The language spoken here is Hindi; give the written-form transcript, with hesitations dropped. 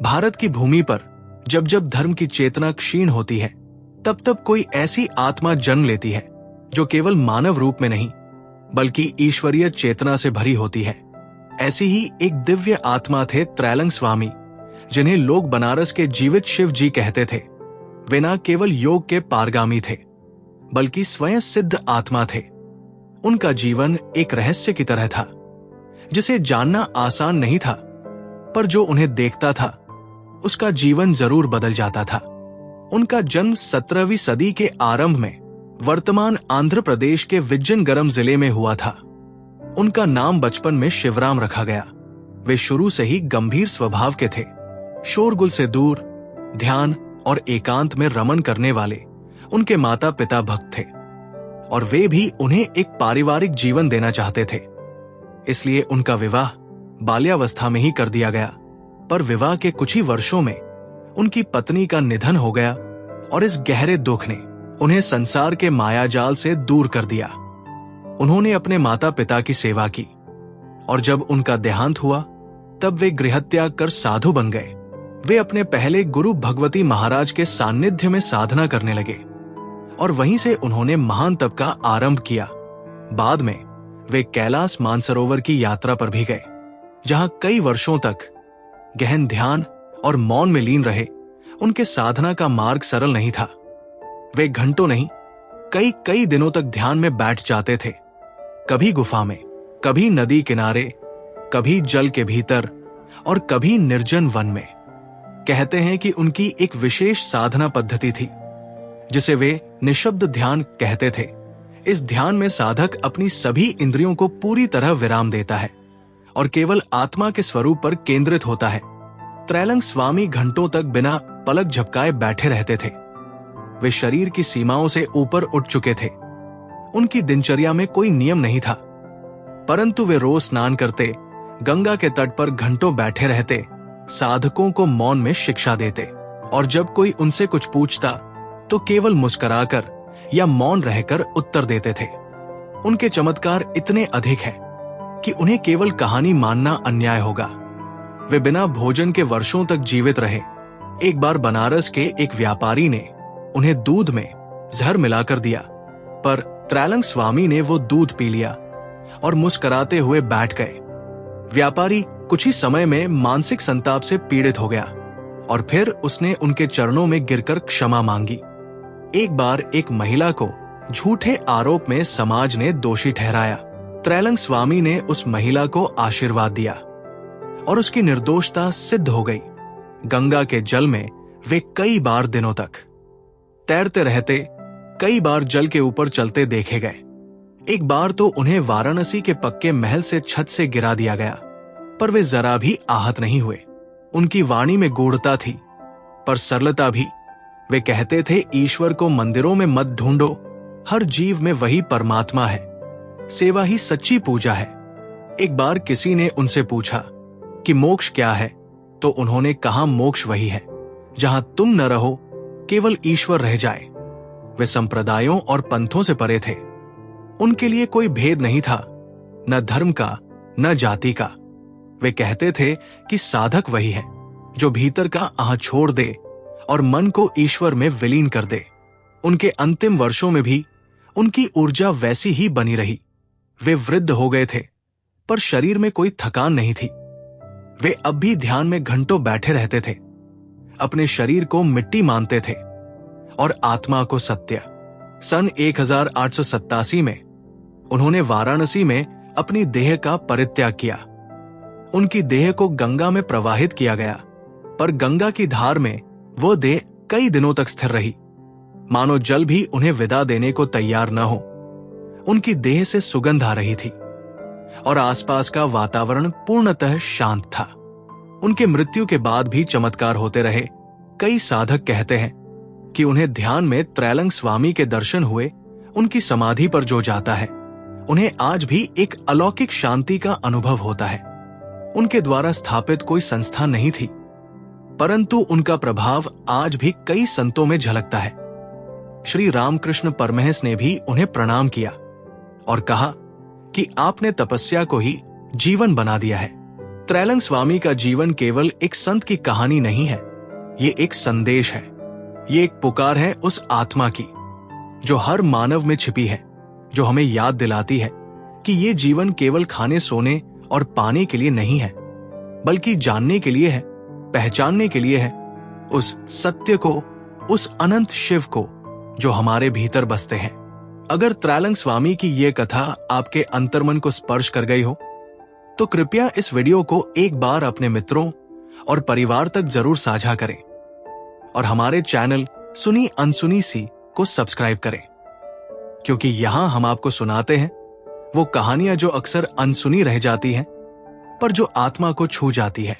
भारत की भूमि पर जब जब धर्म की चेतना क्षीण होती है, तब तब कोई ऐसी आत्मा जन्म लेती है जो केवल मानव रूप में नहीं बल्कि ईश्वरीय चेतना से भरी होती है। ऐसी ही एक दिव्य आत्मा थे त्रैलंग स्वामी, जिन्हें लोग बनारस के जीवित शिव जी कहते थे। वे न केवल योग के पारगामी थे बल्कि स्वयं सिद्ध आत्मा थे। उनका जीवन एक रहस्य की तरह था जिसे जानना आसान नहीं था, पर जो उन्हें देखता था उसका जीवन जरूर बदल जाता था। उनका जन्म 17वीं सदी के आरंभ में वर्तमान आंध्र प्रदेश के विजयनगरम जिले में हुआ था। उनका नाम बचपन में शिवराम रखा गया। वे शुरू से ही गंभीर स्वभाव के थे, शोरगुल से दूर, ध्यान और एकांत में रमन करने वाले उनके माता पिता भक्त थे और वे भी उन्हें एक पारिवारिक जीवन देना चाहते थे। इसलिए उनका विवाह बाल्यावस्था में ही कर दिया गया, पर विवाह के कुछ ही वर्षों में उनकी पत्नी का निधन हो गया और इस गहरे दुख ने उन्हें संसार के मायाजाल से दूर कर दिया। उन्होंने अपने माता पिता की सेवा की और जब उनका देहांत हुआ तब वे गृहत्याग कर साधु बन गए। वे अपने पहले गुरु भगवती महाराज के सान्निध्य में साधना करने लगे और वहीं से उन्होंने महान तप का आरंभ किया। बाद में वे कैलाश मानसरोवर की यात्रा पर भी गए, जहां कई वर्षों तक गहन ध्यान और मौन में लीन रहे। उनके साधना का मार्ग सरल नहीं था। वे घंटों नहीं, कई कई दिनों तक ध्यान में बैठ जाते थे, कभी गुफा में, कभी नदी किनारे, कभी जल के भीतर और कभी निर्जन वन में। कहते हैं कि उनकी एक विशेष साधना पद्धति थी जिसे वे निशब्द ध्यान कहते थे। इस ध्यान में साधक अपनी सभी इंद्रियों को पूरी तरह विराम देता है और केवल आत्मा के स्वरूप पर केंद्रित होता है। त्रैलंग स्वामी घंटों तक बिना पलक झपकाए बैठे रहते थे। वे शरीर की सीमाओं से ऊपर उठ चुके थे। उनकी दिनचर्या में कोई नियम नहीं था, परंतु वे रोज स्नान करते, गंगा के तट पर घंटों बैठे रहते, साधकों को मौन में शिक्षा देते और जब कोई उनसे कुछ पूछता तो केवल मुस्कुराकर या मौन रहकर उत्तर देते थे। उनके चमत्कार इतने अधिक हैं कि उन्हें केवल कहानी मानना अन्याय होगा। वे बिना भोजन के वर्षों तक जीवित रहे। एक बार बनारस के एक व्यापारी ने उन्हें दूध में जहर मिलाकर दिया, पर त्रैलंग स्वामी ने वो दूध पी लिया और मुस्कुराते हुए बैठ गए। व्यापारी कुछ ही समय में मानसिक संताप से पीड़ित हो गया और फिर उसने उनके चरणों में गिरकर क्षमा मांगी। एक बार एक महिला को झूठे आरोप में समाज ने दोषी ठहराया। त्रैलंग स्वामी ने उस महिला को आशीर्वाद दिया और उसकी निर्दोषता सिद्ध हो गई। गंगा के जल में वे कई बार दिनों तक तैरते रहते, कई बार जल के ऊपर चलते देखे गए। एक बार तो उन्हें वाराणसी के पक्के महल से छत से गिरा दिया गया, पर वे जरा भी आहत नहीं हुए। उनकी वाणी में गूढ़ता थी, पर सरलता भी। वे कहते थे, ईश्वर को मंदिरों में मत ढूंढो, हर जीव में वही परमात्मा है। सेवा ही सच्ची पूजा है। एक बार किसी ने उनसे पूछा कि मोक्ष क्या है, तो उन्होंने कहा, मोक्ष वही है जहां तुम न रहो, केवल ईश्वर रह जाए। वे संप्रदायों और पंथों से परे थे। उनके लिए कोई भेद नहीं था, न धर्म का न जाति का। वे कहते थे कि साधक वही है जो भीतर का आह छोड़ दे और मन को ईश्वर में विलीन कर दे। उनके अंतिम वर्षों में भी उनकी ऊर्जा वैसी ही बनी रही। वे वृद्ध हो गए थे, पर शरीर में कोई थकान नहीं थी। वे अब भी ध्यान में घंटों बैठे रहते थे, अपने शरीर को मिट्टी मानते थे और आत्मा को सत्य। सन 1887 में उन्होंने वाराणसी में अपनी देह का परित्याग किया। उनकी देह को गंगा में प्रवाहित किया गया, पर गंगा की धार में वो देह कई दिनों तक स्थिर रही, मानो जल भी उन्हें विदा देने को तैयार न हो। उनकी देह से सुगंध आ रही थी और आसपास का वातावरण पूर्णतः शांत था। उनके मृत्यु के बाद भी चमत्कार होते रहे। कई साधक कहते हैं कि उन्हें ध्यान में त्रैलंग स्वामी के दर्शन हुए। उनकी समाधि पर जो जाता है उन्हें आज भी एक अलौकिक शांति का अनुभव होता है। उनके द्वारा स्थापित कोई संस्था नहीं थी, परंतु उनका प्रभाव आज भी कई संतों में झलकता है। श्री रामकृष्ण परमहंस ने भी उन्हें प्रणाम किया और कहा कि आपने तपस्या को ही जीवन बना दिया है। त्रैलंग स्वामी का जीवन केवल एक संत की कहानी नहीं है, ये एक संदेश है। ये एक पुकार है उस आत्मा की जो हर मानव में छिपी है, जो हमें याद दिलाती है कि ये जीवन केवल खाने सोने और पाने के लिए नहीं है, बल्कि जानने के लिए है, पहचानने के लिए है उस सत्य को, उस अनंत शिव को जो हमारे भीतर बसते हैं। अगर त्रैलंग स्वामी की ये कथा आपके अंतर्मन को स्पर्श कर गई हो तो कृपया इस वीडियो को एक बार अपने मित्रों और परिवार तक जरूर साझा करें और हमारे चैनल सुनी अनसुनी सी को सब्सक्राइब करें, क्योंकि यहां हम आपको सुनाते हैं वो कहानियां जो अक्सर अनसुनी रह जाती हैं पर जो आत्मा को छू जाती है।